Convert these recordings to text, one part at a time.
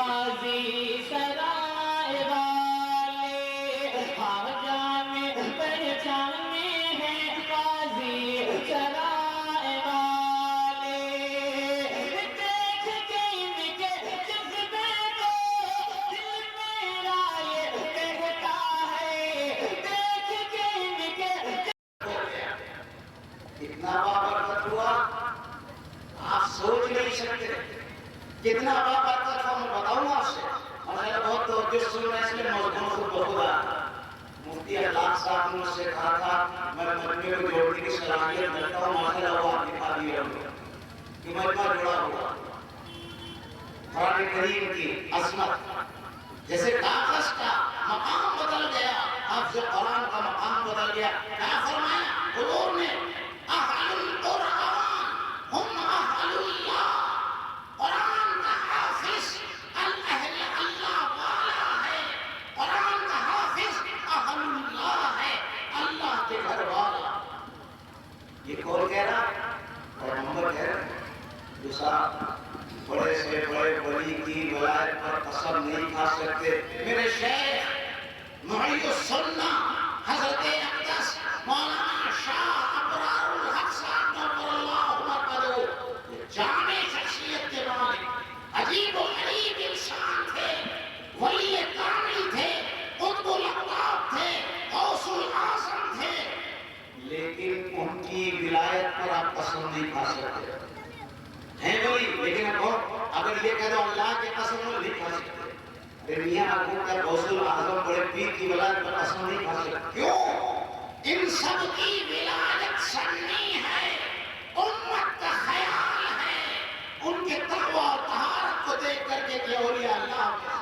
قاضی سرائے والے خواجہ میں پہچانے ہیں قاضی سرائے والے دیکھ کے ان کے جذبے کو دل میرا یہ کہتا ہے دیکھ کے ان کے کتنا بابرکت ہوا آپ سوچ نہیں سکتے کتنا بابرکت ہوا میں بتاؤں آپ سے ماشاءاللہ بہت توجہ سن رہے اس لیے موضوع خود بخود آ مفتی اخلاق صاحب نے مجھ سے کہا تھا میں مجموعے کو جوڑنے کی صلاحیت رکھتا ہوں ماشاءاللہ وہ آپ دکھا دیے ہوں گے کہ مجموعہ جڑا ہوا قرآن کریم کی عظمت جیسے کاغذ کا مقام بدل گیا حافظ قرآن کا مقام بدل گیا کیا فرمایا حضور نے اہل القرآن ہم اہل اللہ قرآن کا حافظ اہل اللہ والا ہے قرآن کا حافظ اہل اللہ ہے اللہ کے گھر والا یہ کون کہہ رہا پیغمبر کہہ رہا دوسرا بڑے سے بڑے ولی کی ولایت پر قسم نہیں کھا سکتے میرے شیخ محی السنہ حضرت اقدس مولانا شاہ ابرار الحق صاحب نور اللہ مرکزو جامع شخصیت کے مالک عجیب و غریب انسان تھے ولی کامل تھے قطب الاقطاب تھے غوث الاعظم تھے لیکن ان کی ولایت پر آپ قسم نہیں کھا سکتے ہیں ولی لیکن اگر یہ کہہ دو اللہ کے قسم نہیں کھا سکتے میاں آگوں کا غوث الاعظم بڑے پیر کی ولایت پر قسم نہیں کھا سکتے کیوں ان سب کی ولایت سنی ہے امت کا خیال ہے ان کے تقوی اور طہارت کو دیکھ کر کے کہ اولیاء اللہ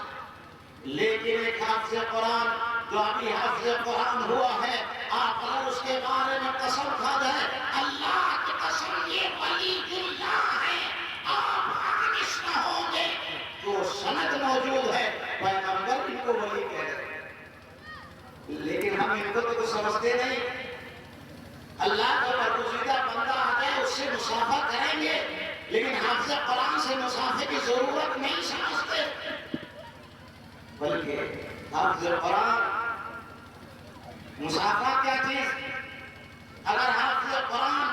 لیکن ایک حافظ قرآن جو ابھی حافظ قرآن ہوا ہے آپ اگر اس کے بارے میں قسم کھا جائے اللہ کی قسم یہ ولی اللہ ہے آپ حقیقش نہ ہوں گے تو سند موجود ہے پیغمبر ان کو ولی کہہ رہے ہیں لیکن ہم ان کو تو کچھ سمجھتے نہیں اللہ کا برگزیدہ بندہ آ جائے اس سے مصافحہ کریں گے لیکن حافظ قرآن سے مصافحے کی ضرورت نہیں سمجھتے بلکہ حافظ قرآن مصافحہ کیا چیز اگر حافظ قرآن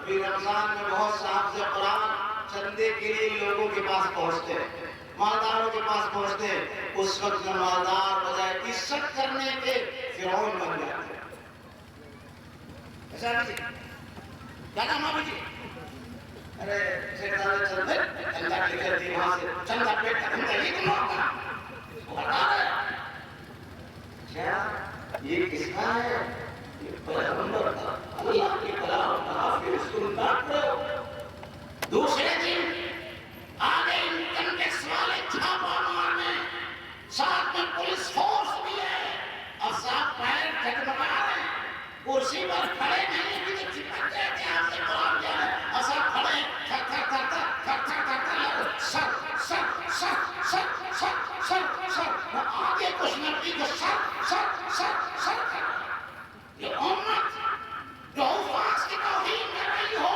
ابھی رمضان میں بہت سے حافظ قرآن چندے کے لیے لوگوں کے پاس پہنچتے ہیں مالداروں کے پاس پہنچتے ہیں اس وقت جو مالدار بجائے عزت کرنے کے فرعون بن جاتے ہیں ایسا نہیں کیا نام آپ جی ارے شیطان چلتے اللہ کی کرتی وہاں سے چندہ پیٹ کا دھندا یہ کم ہوگا وہ بتا رہے کیا یہ کس کا ہے یہ پیغمبر کا اللہ کی کلام کا حافظ تم بات رہے ہو دوسرے دن آگے انکم ٹیکس والے چھاپا مارنے ساتھ میں پولیس فورس بھی ہے اور ساتھ پیر ٹھکمکا رہے ہیں کرسی پر کھڑے نہیں بھی تو چپک گئے تھے آپ سے قرآن کیا ہے اور ساتھ کھڑے تھر تھر تھر تھر تھر تھر تھر تھر سر سر سر سر سر سر سر آگے کچھ نبی کے سر سر سر سر کر یہ امت جو حفاظ کی توہین کر رہی ہو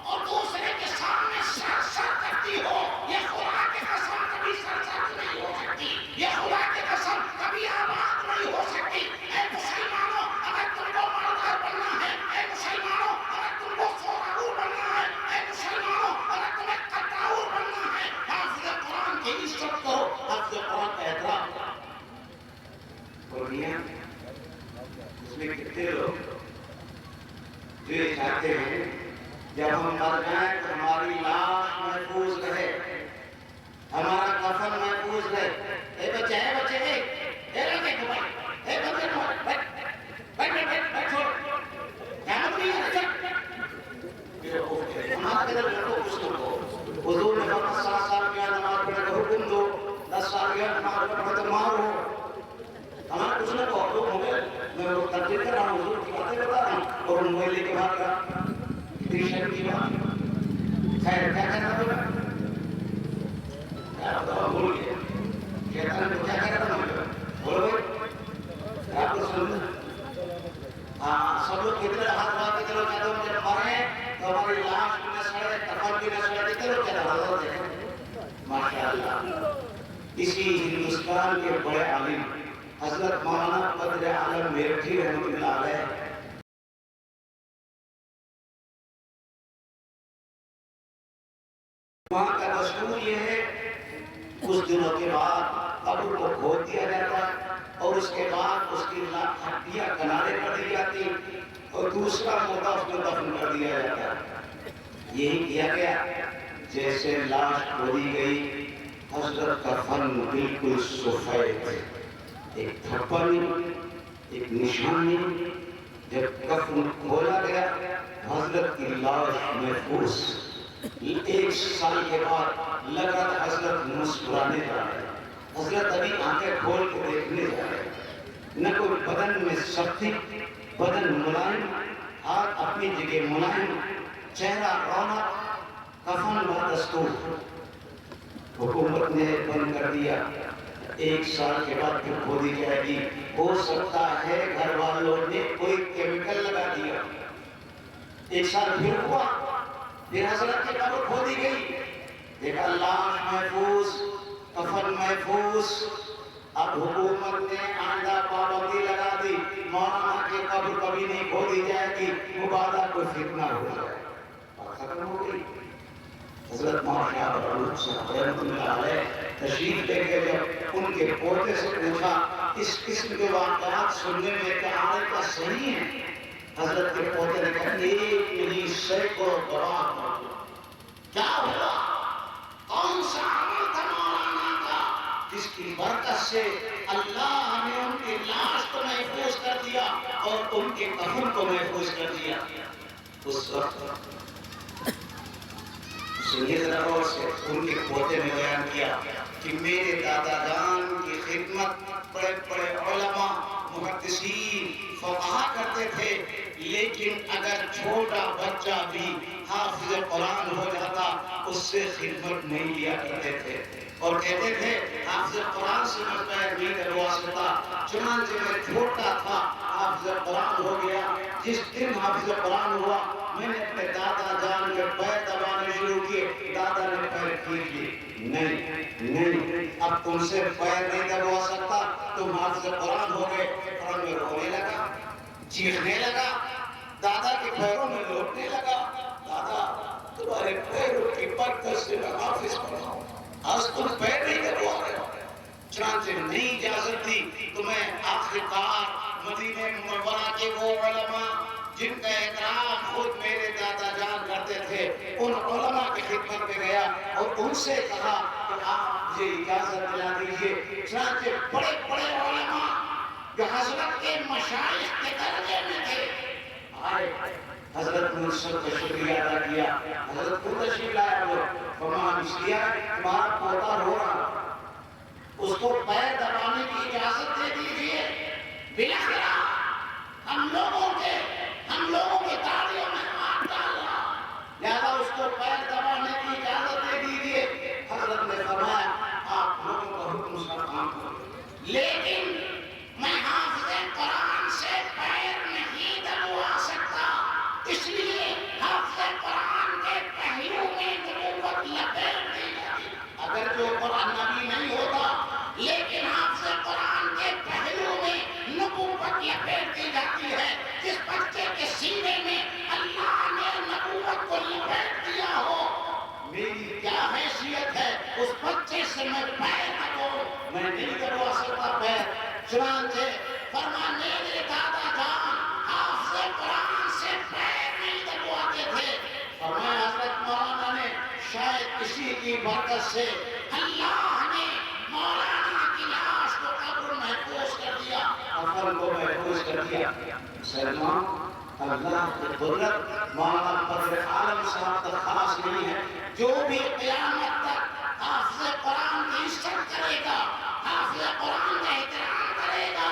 اور دوسرے کے سامنے سر سر کرتی ہو یہ خدا کی قسم کبھی سر سر نہیں ہو سکتی یہ خدا کی قسم کبھی آباد نہیں ہو سکتی اے مسلمانوں اگر تم کو مالدار بننا ہے اے مسلمانوں اگر تم کو سوراگو بننا ہے اے مسلمانوں اگر تمہیں قطاور بننا ہے حافظ قرآن کی عزت کرو حافظ قرآن کا احترام کرو اور میاں اس میں کتنے لوگ جو یہ چاہتے ہیں جب ہم مر جائیں تو ہماری لاش محفوظ رہے ہمارا کفن محفوظ رہے اے بچے اے بچے اے لڑکے کو بھائی اے بچے کو بیٹھ بیٹھ بیٹھ بیٹھ چھوڑ قیامت نہیں ہے ہمارے اندر لڑکوں کچھ تو ہو حضور نے فرمایا 7 سال کیا نماز پڑھنے کا حکم دو 10 سال کیا نماز پڑھنے تو مارو ہمارے کچھ نہ کو حکم ہو گئے میں وہ تقریر کر رہا ہوں حضور کی باتیں بتا رہا ہوں اور ان موبائل لے کے بھاگ رہا کتنی شرم کی بات خیر کیا کہنا ہوگا کیا بتا بھول گیا شیطان کو کیا کہنا تھا بولو بھائی آپ کو سمجھا سب لوگ کتنے ہاتھ بات کے لوگ کہتے ہیں جب مرے تو ہماری لاش بھی نہ سڑے کفن بھی نہ سڑے کتنے لوگ کہتے ہیں ماشاء اللہ اسی ہندوستان کے بڑے عالم حضرت مولانا بدر عالم میرٹھی رحمۃ اللہ علیہ وہاں کا دستور یہ ہے کچھ دنوں کے بعد قبر کو کھود دیا جاتا اور اس کے بعد اس کی ہڈیاں کنارے کر دی جاتی اور دوسرا مردہ اس میں دفن کر دیا جاتا. یہی کیا گیا. جیسے لاش کھودی گئی حضرت کا فن بالکل سفید, ایک تھپا نہیں, ایک نشانی. جب کفن کھولا گیا حضرت کی لاش محفوظ. 1 سال کے بعد لگا حضرت مسکرانے جا رہے, حضرت ابھی آنکھیں کھول کے دیکھنے جا رہے. نہ کوئی بدن میں سختی, بدن ملائم, ہاتھ اپنی جگہ ملائم, چہرہ رونق, کفن بدستور. حکومت نے بند کر دیا. 1 سال کے بعد پھر کھودی جائے گی. ہو سکتا ہے گھر والوں نے کوئی کیمیکل لگا دیا. 1 سال پھر ہوا, پھر حضرت کی قبر کھودی گئی. دیکھا لاش محفوظ, کفن محفوظ. اب حکومت نے آئندہ پابندی لگا دی, مولانا کی قبر کبھی نہیں کھودی جائے گی, مبادا کوئی فتنہ ہو جائے. اور ختم ہو گئی. حضرت مولانا صاحب رحمۃ اللہ علیہ تشریف لے کے جب ان کے پوتے سے پوچھا اس قسم کے واقعات سننے میں کیا عادت کا صحیح ہے, حضرت کے پوتے نے کہا ایک نہیں سینکڑوں گواہ. کیا ہوا, کون سا عمل تھا مولانا کا جس کی برکت سے اللہ نے ان کی لاش کو محفوظ کر دیا اور ان کے کفن کو محفوظ کر دیا. اس وقت سنیے ذرا غور سے, ان کے پوتے نے بیان کیا کہ میرے دادا جان کی خدمت بڑے بڑے علماء, محدثین, فقہا کرتے تھے, لیکن اگر چھوٹا بچہ بھی حافظ قرآن ہو جاتا اس سے خدمت نہیں لیا کرتے تھے اور کہتے تھے حافظ قرآن سے میں پیر نہیں کروا سکتا. چنانچہ میں چھوٹا تھا, حافظ قرآن ہو گیا. جس دن حافظ قرآن ہوا میں نے اپنے دادا جان کے پیر دبانے شروع کیے. دادا نے پیر کھینچ لیے, نہیں اب تم سے پیر نہیں دبوا سکتا, تم حافظ قرآن ہو گئے. قرآن میں رونے لگا, چیخنے لگا, دادا کے پیروں میں لوٹنے لگا. دادا تمہارے پیروں کی برکت سے میں حافظ بنا ہوں, آج تم پیر نہیں دبوا رہے ہو. چنانچہ نہیں اجازت دی تو میں آخرکار مدینہ منورہ کے وہ علماء جن کا احترام خود میرے دادا جان کرتے تھے, ان علماء کی خدمت میں گیا اور ان سے کہا کہ آپ مجھے اجازت دلا دیجیے. چنانچہ بڑے بڑے علماء جو حضرت کے مشائخ کے درجے میں تھے آئے, حضرت نے سب کا شکریہ ادا کیا. حضرت کو تشریف لایا وہ فرمان اس لیا تمہارا پوتا رو رہا, اس کو پیر دبانے کی اجازت دے دیجیے. بالاخرہ ہم لوگوں کے داڑھیوں میں ہاتھ ڈال رہا, لہذا اس کو پیر دبانے کی اجازت دے دیجیے. حضرت نے فرمایا آپ لوگوں کا حکم سر کام کرو, لیکن میں حافظ قرآن سے پیر نہیں دبوا سکتا, اس لیے حافظ قرآن کے پہلو میں نبوت لپیٹ دی جاتی. اگر جو قرآن نبی نہیں ہوتا لیکن حافظ قرآن کے پہلو میں نبوت لپیٹ دی جاتی ہے. جس بچے کے سینے میں اللہ نے نبوت کو لپیٹ دیا ہو, میری کیا حیثیت ہے اس بچے سے میں پیر دباؤں, میں نہیں دبوا سکتا پیر. چنانچہ فرمان میرے دادا جان حافظ قرآن سے پیر نہیں دبواتے تھے. فرمایا حضرت مولانا نے شاید اسی کی برکت سے اللہ نے مولانا کی لاش کو قبر محفوظ کر دیا, کفن کو محفوظ کر دیا. سلمان اللہ کی قدرت مولانا بدر عالم صاحب تک خاص نہیں ہے. جو بھی قیامت تک حافظ قرآن کی عزت کرے گا, حافظ قرآن کا احترام کرے گا,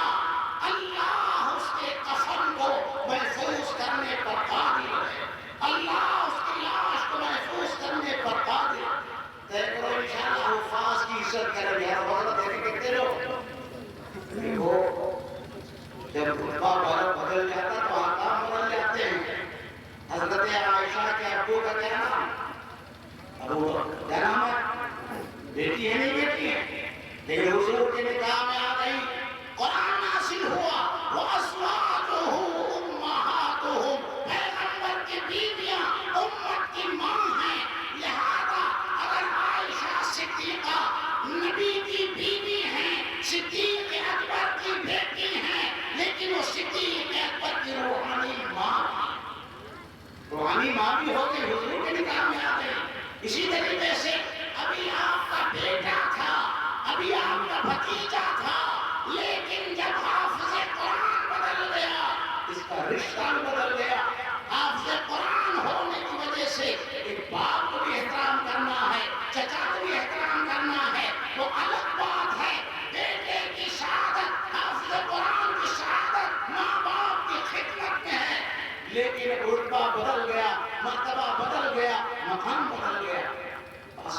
اللہ اس کے کفن کو محفوظ کرنے پر قادر ہے, اللہ اس کی لاش کو محفوظ کرنے پر قادر ہے. دیکھو انشاءاللہ حفاظ کی عزت کریں گے. حضرت دیکھتے رہو, دیکھو جب خطبہ بدل جاتا تو آقا بدل جاتے ہیں. حضرت عائشہ کے ابو کا کیا نام, ابو کیا نام ہے, بیٹی ہے نہیں بیٹی ہے, لیکن حضور کے نکاح میں آ گئی، قرآن نازل ہوا، وَأَزْوَاجُهُ أُمَّهَاتُهُمْ، پیغمبر کی بیویاں امت کی ماں ہیں، لہذا اگر عائشہ صدیقہ نبی کی بیوی ہیں، صدیق اکبر کی بیٹی ہیں، لیکن وہ صدیق اکبر کی روحانی ماں بھی ہو گئی، حضور کے نکاح میں آ گئی۔ اسی طریقے سے ابھی آپ کا بیٹا تھا، ابھی آپ کا بھتیجا تھا، لیکن جب حافظ قرآن بدل گیا، اس کا رشتہ بھی بدل گیا۔ حافظ قرآن ہونے کی وجہ سے ایک باپ کو بھی احترام کرنا ہے، چچا کو بھی احترام کرنا ہے، وہ الگ بات ہے۔ بیٹے کی شہادت، حافظ قرآن کی شہادت ماں باپ کی خدمت میں ہے، لیکن رتبہ بدل گیا، مرتبہ بدل گیا، مقام بدل گیا۔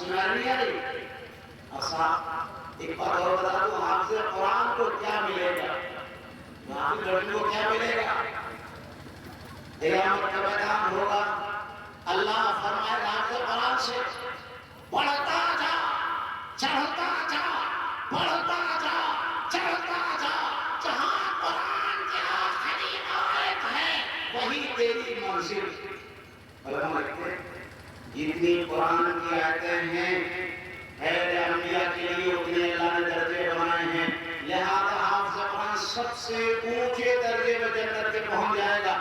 نہیں آئی ایک بات اور بتا دوں، حافظ قرآن کو کیا ملے گا، حافظ لڑکی کو کیا ملے گا؟ قیامت کا میدان ہوگا، اللہ فرمائے گا حافظ قرآن سے پڑھتا جا، چڑھتا جا، پڑھتا جا، چڑھتا جا، جہاں قرآن کی آخری آیت ہے وہی تیری منزل۔ علماء لکھتے ہیں جتنی قرآن کی آیتیں ہیں غیر انبیاء کے لیے اتنے اللہ نے درجے بنائے ہیں، لہذا حافظ قرآن سب سے اونچے درجے میں جنت میں پہنچ جائے گا۔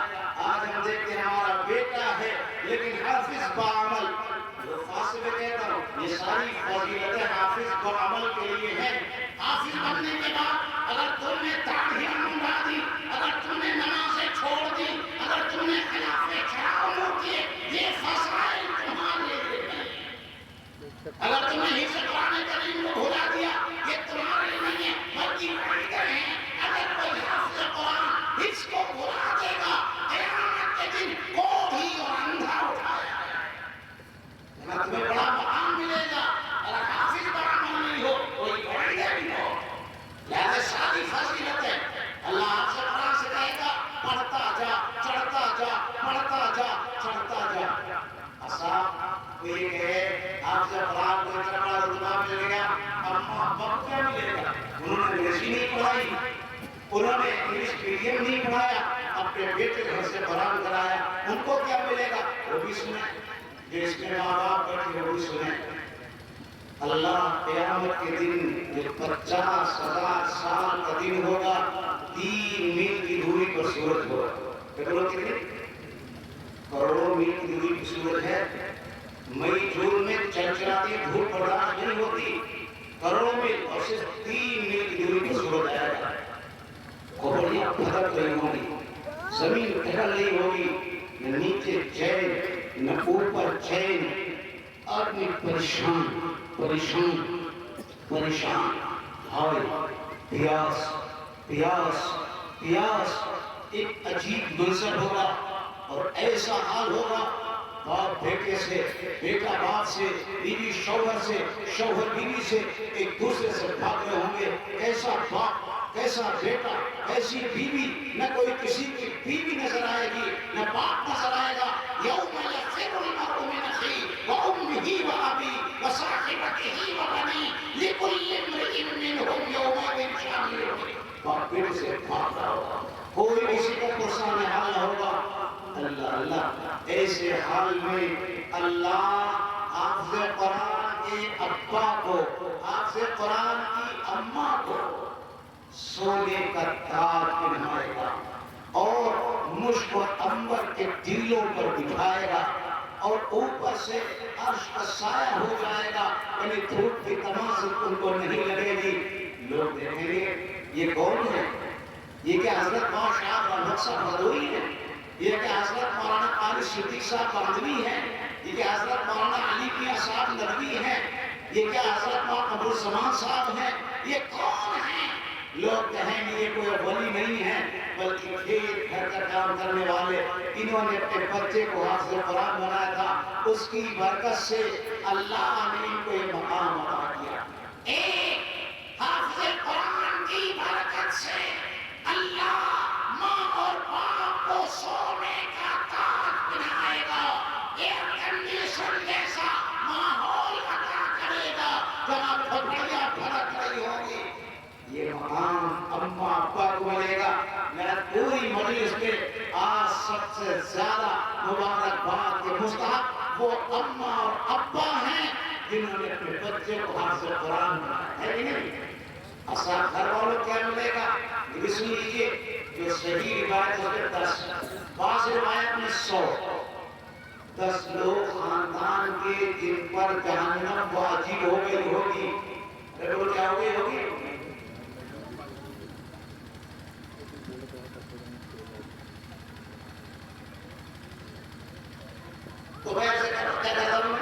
آج ہم دیکھتے ہیں ہمارا بیٹا ہے لیکن حافظ بعمل، جو فاصل میں کہتا ہوں یہ ساری فضیلتیں حافظ بعمل کے لیے ہیں۔ حافظ بننے کے بعد اگر تم نے داڑھی منڈا دی، اگر تم نے نمازیں چھوڑ دی، اگر تم نے خلاف شرع کیے، یہ فضائل تمہارے لیے نہیں۔ اگر تم نے حفظ قرآن کریم کو بھلا دیا، یہ تمہارے لیے نہیں ہے، بلکہ وعدے ہیں۔ اگر کوئی حافظ قرآن حفظ کو بھلا دے گا، قیامت کے دن کوڑھی اور اندھا اٹھایا جائے گا، تمہیں بڑا مقام ملے گا۔ اگر حافظ قرآن نہیں ہو کوئی وعدے بھی ہو، لہذا ساری فضیلت ہے۔ اللہ آپ سے قرآن سے کہے گا پڑھتا جا، چڑھتا جا، پڑھتا جا، چڑھتا جا۔ اصحاب کو یہ کہے آپ سے قرآن کو اتنا بڑا رتبہ مل گیا، اما ابا کو کیا ملے گا؟ انہوں نے انگریزی نہیں پڑھائی، انہوں نے انگلش میڈیم نہیں پڑھایا، اپنے بیٹے گھر سے قرآن کرایا، ان کو کیا ملے گا؟ وہ بھی سنیں، جو اس میں ماں باپ بیٹھے وہ بھی سنیں۔ اللہ قیامت کے دن جو 50,000 سال کا دن ہوگا، 3 میل کی دوری پر سورج ہوگا۔ کتنے کتنے؟ کروڑوں میل کی دوری پر سورج ہے۔ مئی جون میں چلچلاتی دھوپ برداشت نہیں ہوتی، کروڑوں میل اور صرف 3 میل کی دوری پر سورج آئے گا۔ کوہنیاں پھدک رہی ہوگی، زمین ٹہل رہی ہوگی، نہ نیچے چین نہ اوپر چین، آدمی پریشان پریشان پریشان، ہائے پیاس پیاس پیاس، ایک عجیب منظر ہوگا اور ایسا حال ہوگا، باپ بیٹے سے، بیٹا باپ سے، بیوی شوہر سے، شوہر بیوی سے ایک دوسرے سے بھاگ رہے ہوں گے۔ کیسا باپ، کیسا بیٹا، ایسی بیوی، نہ کوئی کسی کی بیوی نظر آئے گی، نہ باپ نظر آئے گا۔ یوم یفر المرء من اخیہ وامہ وابیہ وصاحبتہ وبنیہ لکل امرئ منہم یومئذ شأن یغنیہ۔ باپ بیٹے سے بھاگ رہا ہوگا، کوئی کسی کا پرسان حال نہ ہوگا۔ اللہ اللہ، ایسے حال میں اللہ حافظ قرآن کے ابا کو، حافظ قرآن کی اماں کو سونے کا تاج پہنائے گا اور مشک و عنبر کے دلوں پر بٹھائے گا اور اوپر سے عرش کا سایہ ہو جائے گا، یعنی دھوپ کی تماثل ان کو نہیں لگے گی۔ لوگ دیکھیں گے یہ کون ہے؟ یہ کیا حضرت مولانا شاہ رحمت صاحب بھدوئی ہے؟ یہ کہ حضرت مولانا قاری صدیق صاحب باندھوی ہیں؟ یہ کہ حضرت مولانا علی میاں صاحب ندوی ہیں؟ یہ کیا حضرت مولانا عبدالسمان صاحب ہیں؟ یہ کون ہیں؟ لوگ کہیں گے یہ کوئی ولی نہیں ہے بلکہ کھیت گھر کا کام کرنے والے، انہوں نے اپنے بچے کو حافظ قرآن بنایا تھا، اس کی برکت سے اللہ نے ان کو یہ مقام عطا کیا۔ ایک حافظ قرآن کی برکت سے اللہ ماں اور باپ کو سونے کا تاج پہنائے گا، ایئر کنڈیشن جیسا ماحول عطا کرے گا، جہاں پھپڑیاں پھڑک رہی ہوں اما ابا کو ملے گا. میرا پوری مجلس کے آج سب سے زیادہ مبارکباد کے مستحق وہ اما اور ابا ہیں جنہوں نے اپنے بچے کو حافظ قرآن بنایا ہے. نہیں اصلا گھر والوں کیا ملے گا؟ یہ سن لیجیے جو صحیح روایت ہے 10 بعض روایت میں 100 10 لوگ خاندان کے جن پر جہنم واجب ہو گئی ہوگی. وہ کیا ہو گئی ہوگی؟ تو میں ایسے کہتا ہوں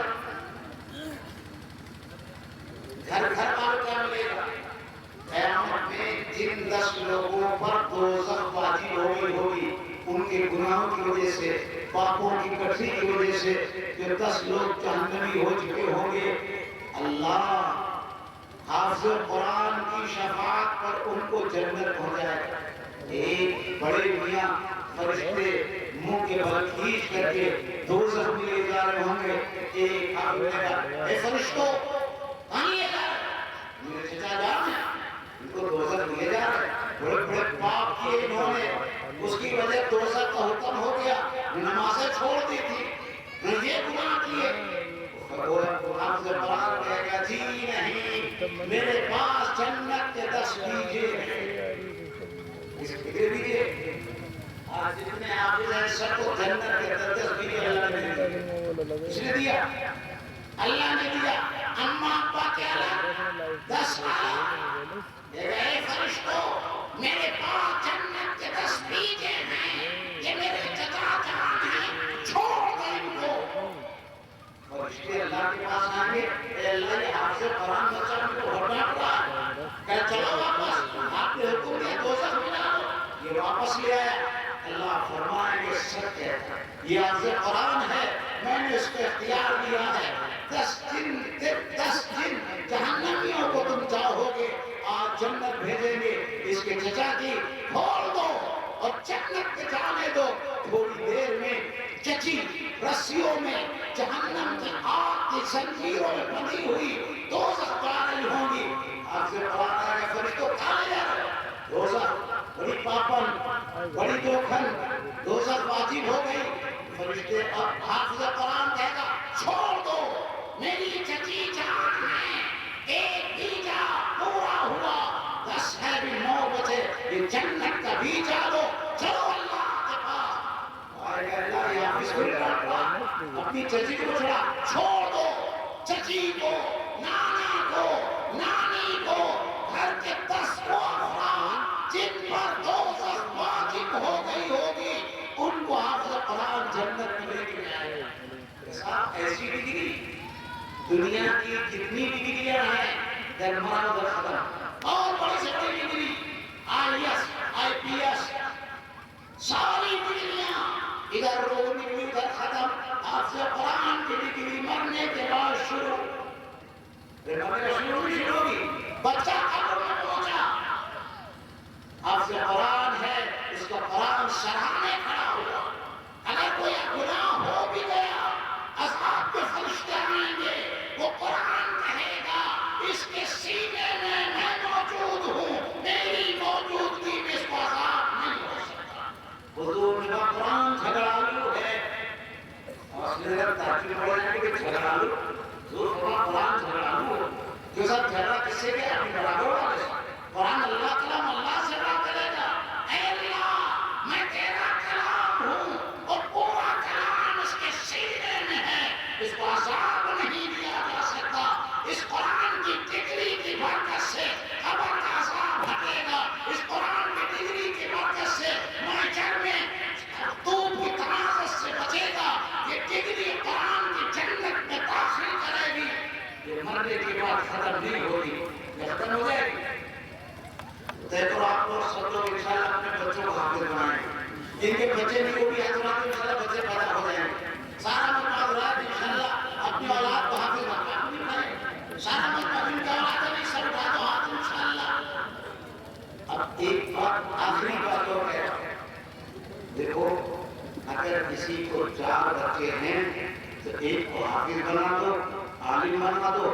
گھر والوں کیا ملے گا؟ قیامت میں جن 10 لوگوں پر دوزخ واجب ہو گئی ہوگی ان کے گناہوں کی وجہ سے پاپوں کی کٹھی کی وجہ سے جو 10 لوگ جہنمی ہو چکے ہوں گے اللہ حافظ قرآن کی شفاعت پر ان کو جنت ہو جائے. ایک بڑے میاں فرشتے منہ کے بل کھینچ کر کے دوزخ میں لے جا رہے ہوں گے. ایک حافظ کہا اے فرشتوں کہاں لے جا رہے؟ میرے چچا جان ہیں ان کو دوزخ میں لے جا رہے. بڑے بڑے پاپ کیے انہوں نے اس کی وجہ دوزخ کا حکم ہو گیا. نمازیں چھوڑ دی تھی یہ گناہ کیے. حافظ قرآن کہے گا جی نہیں میرے پاس جنت کے 10 بیجے ہیں. اس فکر بیجے آج جتنے حافظ ہیں سب کو جنت کے 10 بیجے اللہ نے اس نے دیا. اللہ نے دیا. اما ابا کے الگ 10 الگ. اے فرشتوں میرے پاس جنت کے 10 بیجے ہیں. یہ میرے چچا جان ہیں چھوڑ دو ان کو. فرشتے اللہ کے پاس آئیں گے اے اللہ یہ حافظ قرآن بچہ ہم کو ہٹنا پڑا کہ چلو واپس آپ نے حکم دیا دوزخ میں جاؤ. یہ واپس لے آیا. اللہ فرمائیں گے سچ ہے یہ حافظ قرآن ہے میں نے اس کو اختیار دیا ہے. 10 دن جہنمیوں کو تم چاہو گے آج جنت بھیجیں گے. اس کے چچا کی کھول دو اور جنت کے جانے دو. تھوڑی دیر میں چچی رسیوں میں جہنم کی آگ کی زنجیروں میں بندھی ہوئی دوزخ جا رہی ہوں گی. حافظ قرآن آئے فرشتوں کہاں لے جا رہے؟ دوزخ. بڑی پاپن بڑی دوکھن دوزخ واجب ہو گئی. فرشتے اب حافظ قرآن کہے گا چھوڑ دو میری چچی جان ہے ایک بیجا پورا ہوا 10 ہے بھی 9 بچے یہ جنت کا بیجا دو. چلو اللہ کے پاس آئے گا. اللہ یہ حافظ کو اپنی چچی کو چھوڑا چھوڑ دو. چچی کو نانا کو نانی کو گھر کے 10 افراد جن پر دوزخ واجب ہو گئی ہوگی ان کو حافظ قرآن جنت میں لے کے آئے. ایسی ڈگری دنیا کی جتنی ڈگریاں ہیں درمان در ختم اور بڑی سے بڑی ڈگری IAS IPS ساری ڈگریاں ادھر روڈ ادھر ختم. حافظ قرآن کی ڈگری مرنے کے بعد شروع ہوگی. بچہ قبر میں پہنچا حافظ قرآن ہے اس کا قرآن سراہنے کھڑا ہوا. اگر کوئی گناہ ہو بھی گیا اصحاب کے فرشتے آئیں گے وہ قرآن کہے گا اس کے سینے میں موجود ہوں میری موجودگی میں اس کو عذاب نہیں ہو سکتا. حضور نے کہا قرآن جھگڑالو ہے. اور اس نے اگر تاکیل پڑھ جائیں گے کہ جھگڑالو حضور قرآن جھگڑالو جو سب جھگڑا کس سے گیا اپنی برابر والے سے. قرآن اللہ کلام اللہ سے بات کرے گا. اے اللہ میں تیرا کلام ہوں اور پورا کلام اس کے سینے میں ہے اس کو عذاب نہیں دیا جا سکتا. اس قرآن کی ڈگری کی برکت سے قبر کا عذاب ہٹے گا. اس قرآن کی ڈگری کی برکت سے محشر میں خرطوم کی تنازع سے بچے گا. یہ ڈگری قرآن کی جنت میں داخل کرے گی. یہ مرنے کے بعد ختم نہیں ہوگی یہ ختم ہو جائے گی. دیکھو آپ لوگ سب لوگ انشاءاللہ اپنے بچوں کو حافظ بنائیں. جن کے بچے نہیں وہ بھی حضرات انشاءاللہ بچے پیدا ہو جائیں گے. سارا مجمع حضرات انشاءاللہ اپنی اولاد کو حافظ بنائیں. سارا مجمع جن کا اولاد ہے سب اٹھا دو ہاتھ انشاءاللہ. اب ایک بات آخری بات اور ہے. دیکھو اگر کسی کو 4 بچے ہیں تو ایک کو حافظ بنا دو عالم بنا دو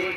1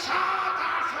700-800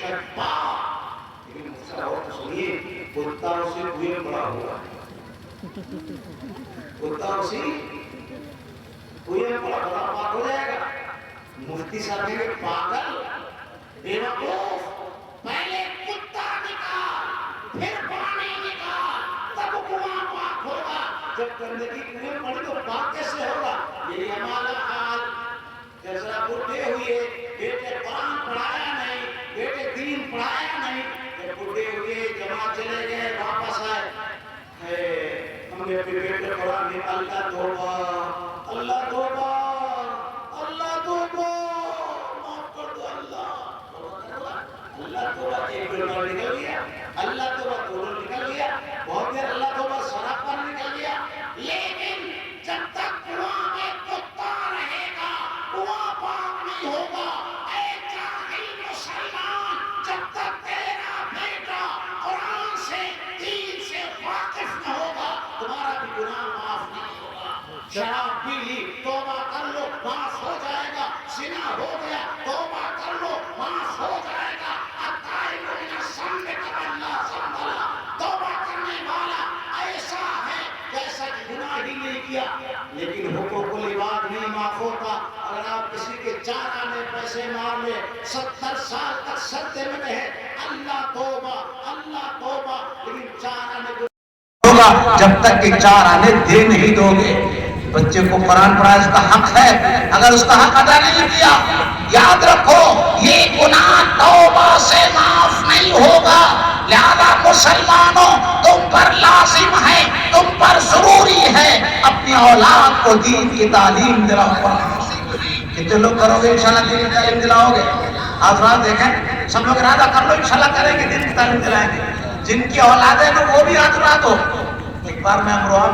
شک پاک، لیکن مجھ سے اور تو سنیے، کتا اسے کنویں پڑا ہوا ہے، کتا اسے کنویں پڑا پاک ہو جائے گا۔ مفتی صاحب نے پاگل بے وقوف، پہلے کتا نکال پھر پانی نکال تب کنواں پاک ہوگا۔ جب گندگی کنویں پڑی تو پاک کیسے ہوگا؟ یہی ہمارا حال، جیسا بڈھے ہوئے، بیٹے قرآن پڑھایا نہیں، بیٹے دین پڑھایا نہیں، جب بڈھے ہوئے جماعت چلے گئے واپس آئے، ہم نے اپنے بیٹے قرآن میں اللہ توبہ اللہ توبہ اللہ توبہ معاف کر دو اللہ توبہ، ایک بیٹا نکل گیا، اللہ توبہ دونوں نکل گیا، بہت دیر اللہ توبہ سراپ پر نکل گیا، لیکن جب تک کنواں میں کتا رہے گا کنواں پاک نہیں ہوگا۔ اے جاہل مسلمان، جب تک تیرا بیٹا قرآن سے دین سے واقف نہ ہوگا تمہارا بھی گناہ معاف نہیں ہوگا۔ شراب پی لی توبہ کر لو معاف ہو جائے گا، زنا ہو گیا توبہ کر لو معاف ہو جائے گا۔ التائب من الذنب کمن لا ذنب لہ، توبہ کرنے والا ایسا ہے جیسا کہ گناہ ہی نہیں کیا۔ لیکن حقوق العباد نہیں معاف ہوتا۔ اگر آپ کسی کے 4 آنے پیسے مار لے، 70 سال تک سجدے میں رہے، اللہ توبہ لیکن 4 آنے ہوگا جب تک کہ 4 آنے دے نہیں دو گے۔ بچے کو قرآن پڑھا اس کا حق ہے، اگر اس کا حق ادا نہیں کیا یاد رکھو یہ گناہ توبہ سے معاف نہیں ہوگا۔ لہذا مسلمانوں تم پر لازم ہے، تم پر ضروری ہے اپنی اولاد کو دین کی تعلیم دلاؤ۔ کتنے لوگ کرو گے انشاءاللہ دین کی تعلیم دلاؤ گے؟ حضرات دیکھیں سب لوگ ارادہ کر لو انشاءاللہ کریں گے، دین کی تعلیم دلائیں گے۔ جن کی اولادیں نا وہ بھی حضرات ہو۔ ایک بار میں امروہہ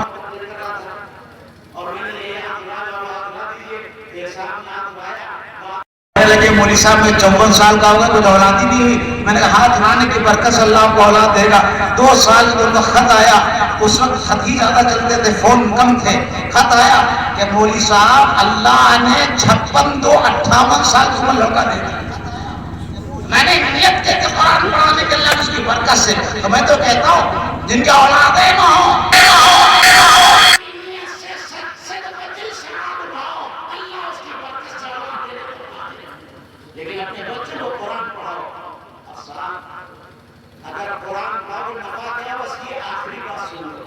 میں لگے مولوی صاحب میں 54 سال کا ہوگا، کچھ اولاد ہی نہیں ہوئی۔ میں نے کہا ہاتھ اٹھانے کی برکت سے اللہ کو اولاد دے گا۔ 2 سال کے ان کا خط آیا، اس وقت خط ہی زیادہ چلتے تھے، فون کم تھے۔ خط آیا کہ مولوی صاحب اللہ نے 56 2 58 سال کی عمر لڑکا دے دی۔ میں نے نیت کے قرآن پڑھانے کے اللہ اس کی برکت سے، تو میں تو کہتا ہوں جن کا اولادیں نہ ہوں لیکن اپنے بچوں کو قرآن پڑھاؤ۔ اگر قرآن پڑھاؤ نفع کیا بس یہ آخری بات سن لو،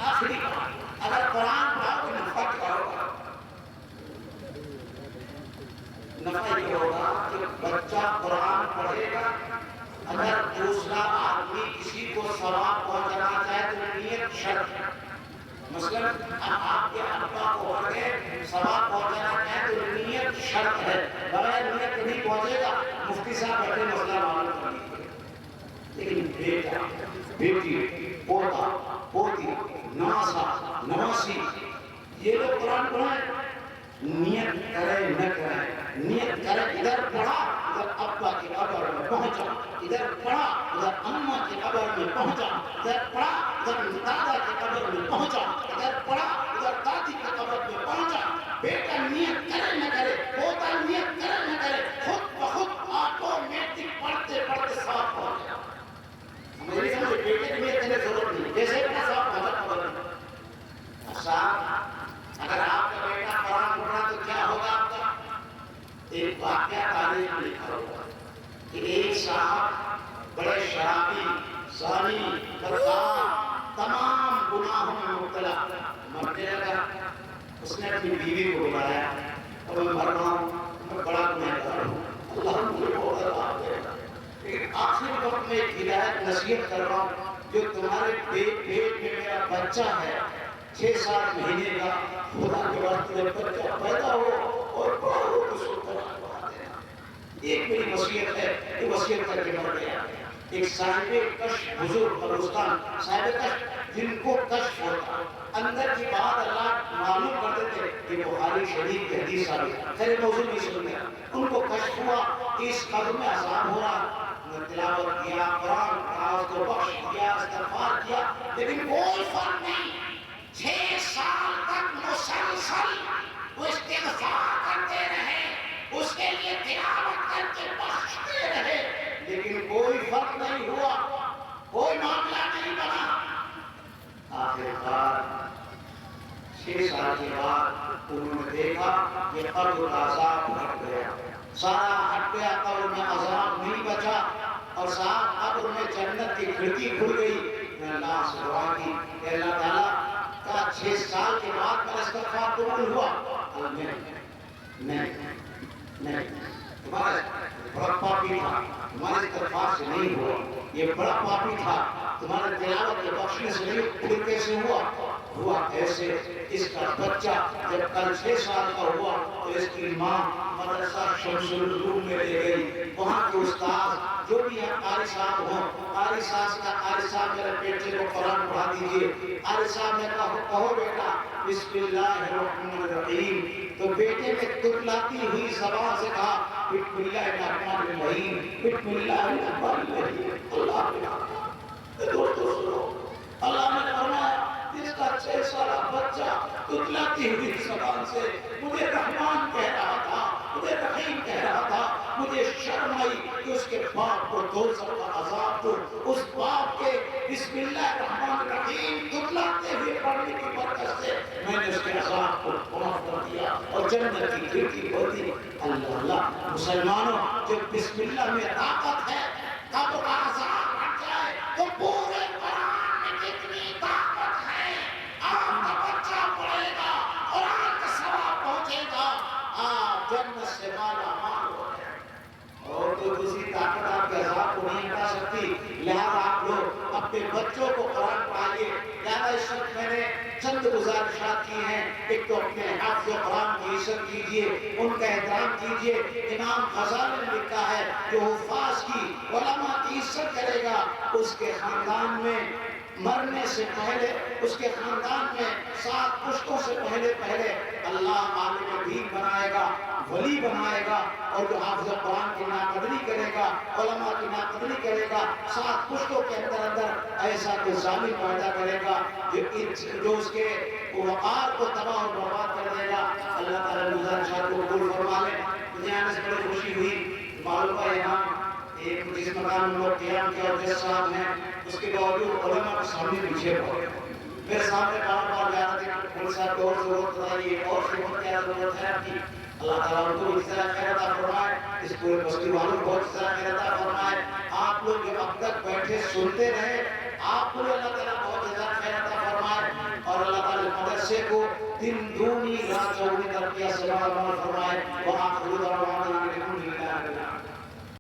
آخری بات، اگر قرآن پڑھاؤ نفع کیا ہوگا؟ نفع یہ ہوگا کہ بچہ قرآن پڑھے گا، اگر دوسرا آدمی کسی کو ثواب پہنچانا چاہے تو نیت شرط ہے۔ مثلا آپ کے ابا کو پڑھے ثواب پہنچانا چاہے تو نیت شرط ہے، بغیر نیت نہیں پہنچے گا۔ مفتی صاحب بیٹھے مسئلہ معلوم کر لیجیے، لیکن بیٹا بیٹی پوتا پوتی نواسا نواسی یہ لوگ قرآن پڑھائیں، نیت کرے نہ کرے، نیت کرے ادھر پڑھا ادھر ابا کی قبر میں پہنچا، ادھر پڑھا ادھر اماں کی قبر میں پہنچا، ادھر پڑھا ادھر دادا کی قبر میں پہنچا، ادھر پڑھا ادھر دادی کی قبر میں پہنچا۔ بیٹا نیت کرے نہ کرے، پوتا نیت کرے نہ کرے، خود بخود آٹومیٹک پڑھتے پڑھتے ثواب پہنچ جائے۔ میری سمجھ بیٹے کی نیت کرنے کی ضرورت نہیں، جیسے اپنا ثواب پہنچا قبر میں۔ صاحب اگر آپ کا بیٹا قرآن پڑھا تو کیا ہوگا آپ کا؟ ایک واقعہ تاریخ میں لکھا ہوگا کہ ایک صاحب بڑے شرابی، زانی، بدکار، تمام گناہوں میں مبتلا مرنے لگا۔ اس نے اپنی بیوی کو بلایا، اب میں مر رہا ہوں، میں بڑا گنہگار ہوں، اللہ مجھے بہت عذاب دے گا، لیکن آخری وقت میں ایک ہدایت نصیحت کر رہا ہوں، جو تمہارے پیٹ میں میرا بچہ ہے 6-7 مہینے کا، خدا کے واسطے بچہ پیدا ہو اور بہت اس کو قرآن پڑھا دینا۔ ایک میری وصیت ہے، یہ وصیت کر کے مر گیا۔ ایک صاحب کشف بزرگ بلوچستان صاحب کشف، جن کو کشف ہوتا اندر کی بات اللہ معلوم کر دیتے کہ بخاری شریف کی حدیث آ گئی، خیر موضوع نہیں سن گیا، ان کو کشف ہوا کہ اس قبر میں عذاب ہو رہا، تلاوت کیا، قرآن پڑھا، اس کو بخش کیا، استغفار کیا، لیکن کوئی فرق نہیں۔ 6 سال تک مسلسل وہ استغفار کرتے رہے، اس کے لیے تلاوت کرتے کر کے بخشتے رہے، لیکن کوئی فرق نہیں ہوا، کوئی معاملہ نہیں بنا۔ آخر کار 6 سال کے بعد انہوں نے دیکھا کہ قبر کا عذاب ہٹ گیا، سارا ہٹ گیا، قبر میں عذاب نہیں بچا، اور ساتھ قبر میں جنت کی کھڑکی کھل گئی۔ میں اللہ سے دعا کی کہ اللہ تعالیٰ کا 6 سال کے بعد میرا استغفار قبول ہوا؟ نہیں، تمہارا بڑا پاپی تھا، تمہارے استغفار سے نہیں ہوا، یہ بڑا پاپی تھا، تمہارے تلاوت کے بخشنے سے نہیں، پھر کیسے ہوا ایسے؟ اس کا بچہ جب کل 6 سال کا ہوا تو اس کی ماں مدرسہ شمس العلوم میں لے گئی، وہاں کے استاد جو بھی یہاں قاری صاحب ہوں، قاری صاحب میرے بیٹے کو قرآن پڑھا دیجئے، قاری صاحب نے کہو بیٹا بسم اللہ الرحمن الرحیم، تو بیٹے نے تتلاتی ہوئی زبان سے کہا بسم اللہ الرحمن الرحیم، بسم اللہ الرحمن الرحیم۔ دوستو سنو، اللہ نے فرمایا اس کا 6 سالہ بچہ تتلاتی ہوئی زبان سے مجھے رحمان کہہ رہا تھا، مجھے رحیم کہہ رہا تھا، مجھے شرم آئی کہ اس کے باپ کو دوزخ کا عذاب دو، اس باپ کے بسم اللہ الرحمن الرحیم تتلاتے ہوئے پڑھنے کی برکت سے میں نے اس کے عذاب کو معاف کر دیا اور جنت کی کھڑکی کھول دی۔ اللہ مسلمانوں، جب بسم اللہ میں طاقت ہے، قبر کا عذاب ہٹ جائے تو پورے قرآن میں کتنی طاقت ہے۔ آپ کا بچہ پڑھے گا، قرآن کا ثواب پہنچے گا، آپ جنت سے مالا مال ہو جائے، اور تو دوسری طاقت آپ کے عذاب کو نہیں ہٹا سکتی۔ لہذا آپ لوگ اپنے بچوں کو قرآن پڑھائیے۔ لہذا اس وقت میں نے چند گزارشات کی ہیں، ایک تو اپنے حافظ قرآن کی عزت کیجئے، ان کا احترام کیجئے۔ امام غزالی نے لکھا ہے جو حفاظ کی علماء کی عزت کرے گا، اس کے خاندان میں مرنے سے پہلے، اس کے خاندان میں 7 پشتوں سے پہلے اللہ عالم دین بنائے گا، ولی بنائے گا، اور جو حافظ قرآن کی ناقدری کرے گا، علماء کی ناقدری کرے گا، 7 پشتوں کے اندر ایسا کوئی ظالم پیدا کرے گا جو اس کے وقار کو تباہ و برباد کر دے گا۔ اللہ تعالیٰ گزارشات کو قبول فرما لے۔ مجھے آنے سے بڑی خوشی ہوئی، معلوم ہے یہاں ایک جس مکان میں لوگ قیام کیا جس صاحب ہیں، اس کے باوجود علماء کو سامنے پیچھے پڑے، میرے سامنے بار جا رہے تھے کہ صاحب کو اور ضرورت بتائیے، اور ضرورت کیا ضرورت ہے آپ کی؟ اللہ تعالیٰ ان کو اس طرح خیر عطا فرمائے، اس پورے بستی والوں کو اس طرح خیر عطا فرمائے۔ آپ لوگ جو اب تک بیٹھے سنتے رہے، آپ کو اللہ تعالیٰ بہت زیادہ خیر عطا فرمائے، اور اللہ تعالیٰ مدرسے کو دن دونی رات چوگنی ترقیہ سے فرمائے۔ وآخر دعوانا الحمد للہ۔